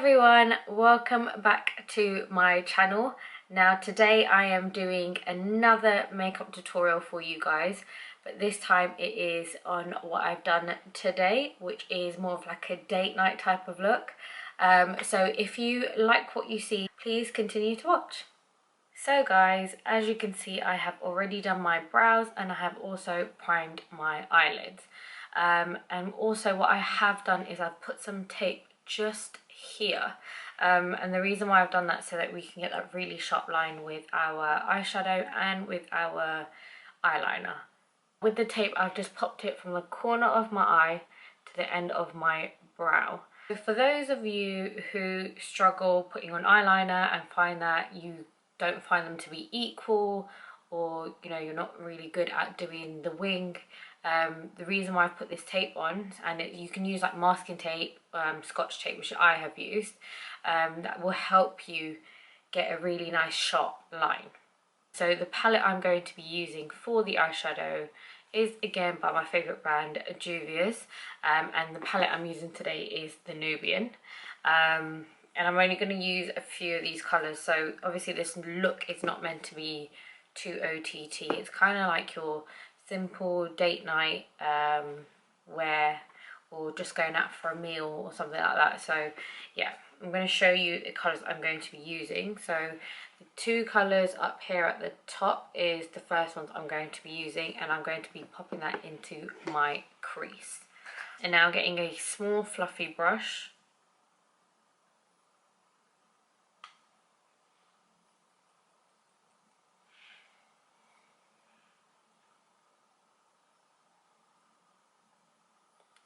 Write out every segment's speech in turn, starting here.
everyone, welcome back to my channel. Now today I am doing another makeup tutorial for you guys, but this time it is on what I've done today, which is more of like a date night type of look. So if you like what you see, please continue to watch. So guys, as you can see, I have already done my brows and I have also primed my eyelids. And also what I have done is I've put some tape just here, and the reason why I've done that so that we can get that really sharp line with our eyeshadow and with our eyeliner. With the tape, I've just popped it from the corner of my eye to the end of my brow. So for those of you who struggle putting on eyeliner and find that you don't find them to be equal, or you know you're not really good at doing the wing, the reason why I've put this tape on, and you can use like masking tape, scotch tape, which I have used, that will help you get a really nice sharp line. So the palette I'm going to be using for the eyeshadow is again by my favourite brand, Juvia's, and the palette I'm using today is the Nubian. And I'm only going to use a few of these colours, so obviously this look is not meant to be too OTT. It's kind of like your simple date night wear, or just going out for a meal or something like that. So yeah, I'm going to show you the colours I'm going to be using. So the two colours up here at the top is the first ones I'm going to be using, and I'm going to be popping that into my crease. And now getting a small fluffy brush,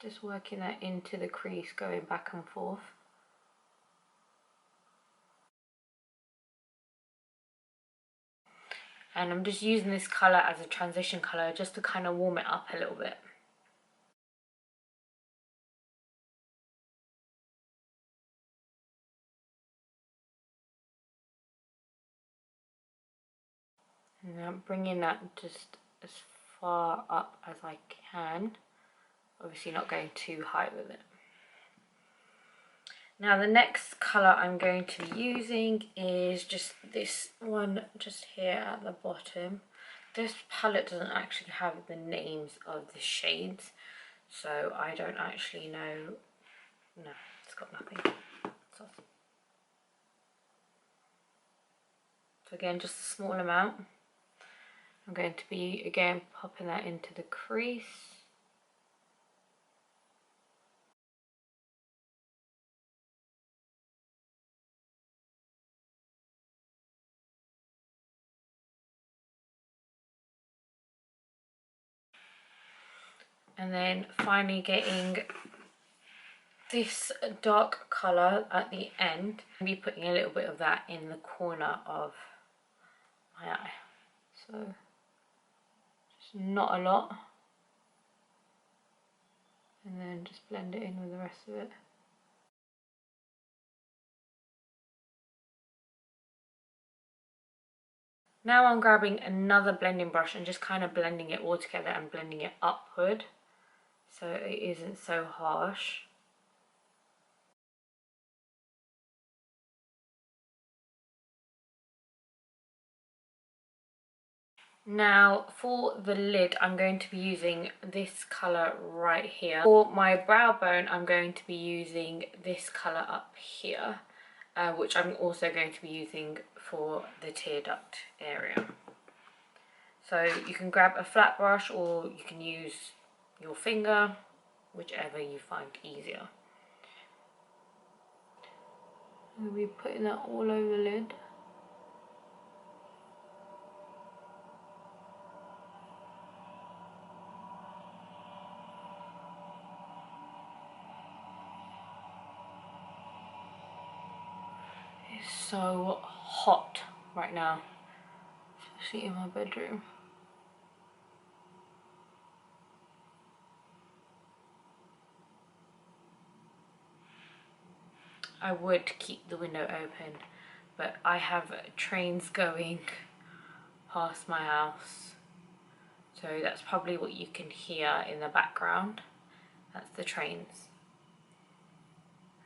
just working that into the crease, going back and forth. And I'm just using this colour as a transition colour just to kind of warm it up a little bit. And I'm bringing that just as far up as I can. Obviously not going too high with it. Now the next colour I'm going to be using is just this one just here at the bottom. This palette doesn't actually have the names of the shades, so I don't actually know. No, it's got nothing. So again, just a small amount. I'm going to be again popping that into the crease. And then finally getting this dark colour at the end. I'll be putting a little bit of that in the corner of my eye. So just not a lot. And then just blend it in with the rest of it. Now I'm grabbing another blending brush and just kind of blending it all together and blending it upward so it isn't so harsh. Now for the lid, I'm going to be using this colour right here. For my brow bone, I'm going to be using this colour up here, which I'm also going to be using for the tear duct area. So you can grab a flat brush or you can use your finger, whichever you find easier. I'll be putting that all over the lid. It's so hot right now, especially in my bedroom. I would keep the window open, but I have trains going past my house, so that's probably what you can hear in the background. That's the trains.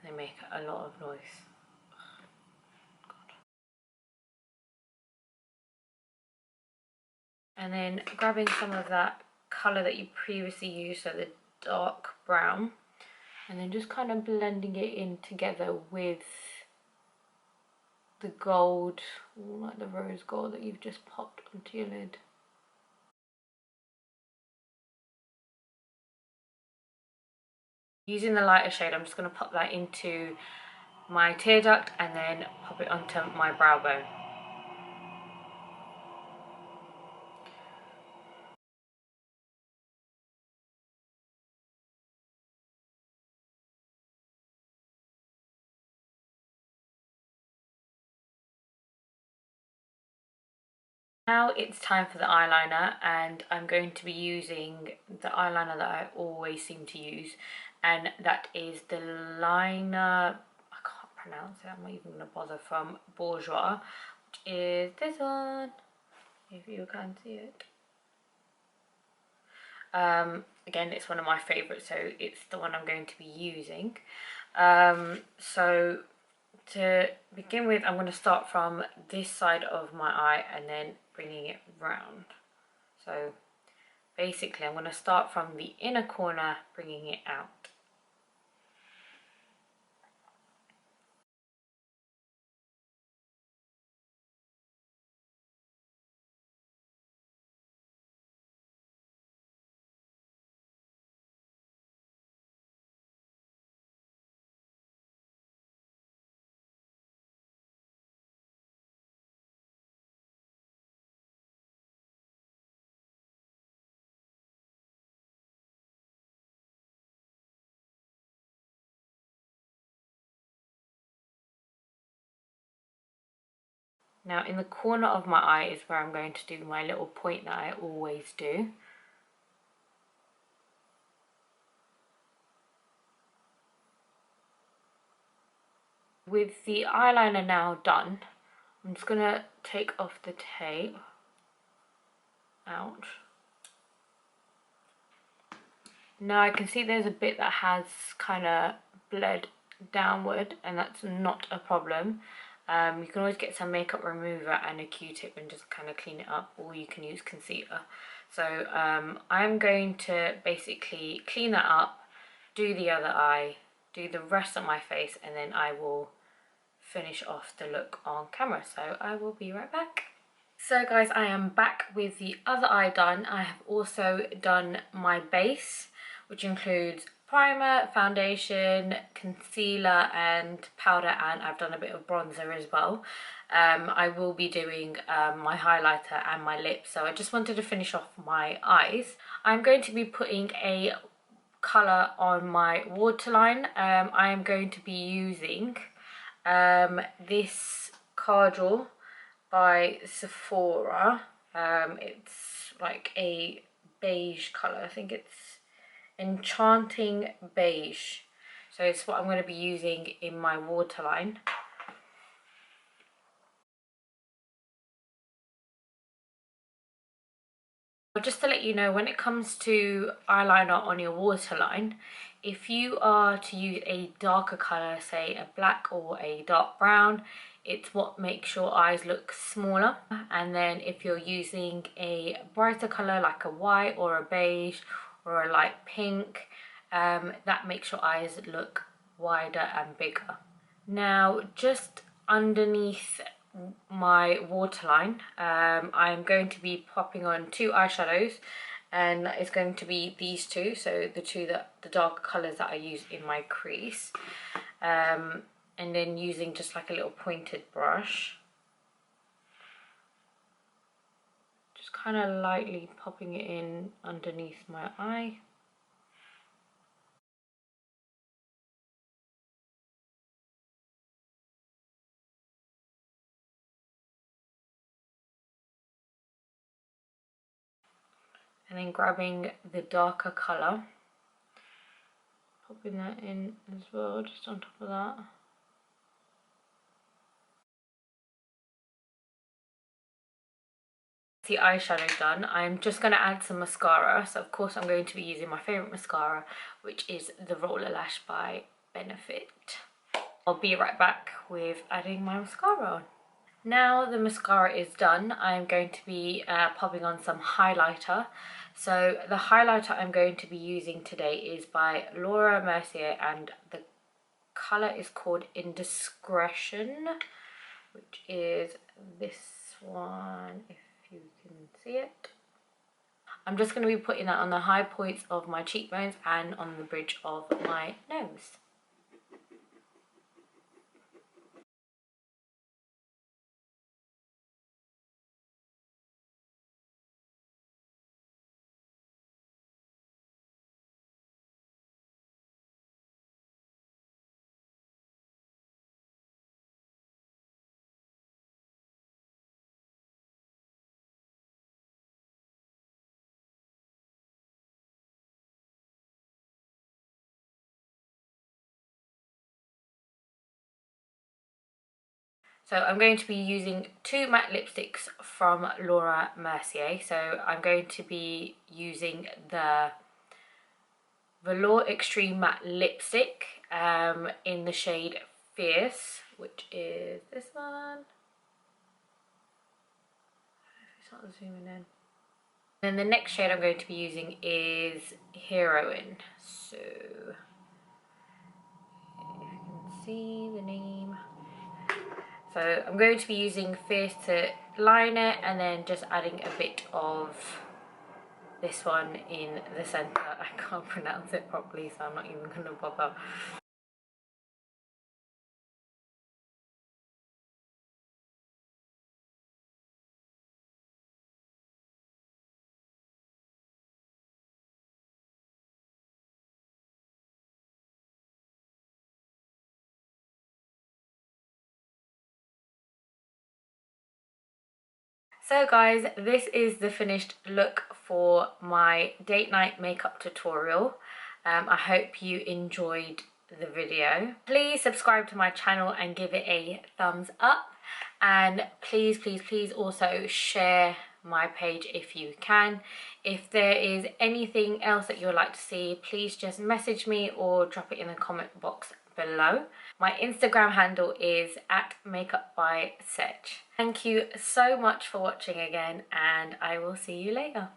They make a lot of noise. And then grabbing some of that colour that you previously used, so the dark brown, and then just kind of blending it in together with the gold, like the rose gold that you've just popped onto your lid. Using the lighter shade, I'm just going to pop that into my tear duct and then pop it onto my brow bone. Now it's time for the eyeliner, and I'm going to be using the eyeliner that I always seem to use, and that is the liner, I can't pronounce it, I'm not even going to bother, from Bourjois, which is this one, if you can see it. Again, it's one of my favourites, so it's the one I'm going to be using. So to begin with, I'm going to start from this side of my eye and then bringing it round. So basically I'm going to start from the inner corner, bringing it out. Now in the corner of my eye is where I'm going to do my little point that I always do. With the eyeliner now done, I'm just going to take off the tape. Ouch. Now I can see there's a bit that has kind of bled downward, and that's not a problem. You can always get some makeup remover and a Q-tip and just kind of clean it up, or you can use concealer. So I'm going to basically clean that up, do the other eye, do the rest of my face, and then I will finish off the look on camera. So I will be right back. So guys, I am back with the other eye done. I have also done my base, which includes primer, foundation, concealer and powder, and I've done a bit of bronzer as well. I will be doing my highlighter and my lips, so I just wanted to finish off my eyes. I'm going to be putting a colour on my waterline. I am going to be using this Kajal by Sephora. It's like a beige colour, I think it's Enchanting Beige. So it's what I'm going to be using in my waterline. Just to let you know, when it comes to eyeliner on your waterline, if you are to use a darker colour, say a black or a dark brown, it's what makes your eyes look smaller. And then if you're using a brighter colour like a white or a beige or a light pink, that makes your eyes look wider and bigger. Now just underneath my waterline, I'm going to be popping on two eyeshadows, and it's going to be these two, so the dark colours that I use in my crease, and then using just like a little pointed brush, just kind of lightly popping it in underneath my eye. And then grabbing the darker colour, popping that in as well, just on top of that. The eyeshadow done, I'm just going to add some mascara. So of course I'm going to be using my favourite mascara, which is the Roller Lash by Benefit. I'll be right back with adding my mascara on. Now the mascara is done, I'm going to be popping on some highlighter. So the highlighter I'm going to be using today is by Laura Mercier, and the colour is called Indiscretion, which is this one, if you can see it. I'm just going to be putting that on the high points of my cheekbones and on the bridge of my nose. So I'm going to be using two matte lipsticks from Laura Mercier. So I'm going to be using the Velour Extreme Matte Lipstick in the shade Fierce, which is this one. It's not zooming in. Then the next shade I'm going to be using is Heroine. So if you can see the name. So I'm going to be using Fierce to line it, and then just adding a bit of this one in the centre. I can't pronounce it properly, so I'm not even going to bother. So guys, this is the finished look for my date night makeup tutorial. I hope you enjoyed the video. Please subscribe to my channel and give it a thumbs up, and please also share my page if you can. If there is anything else that you would like to see, please just message me or drop it in the comment box below. My Instagram handle is @makeupbysetch. Thank you so much for watching again, and I will see you later.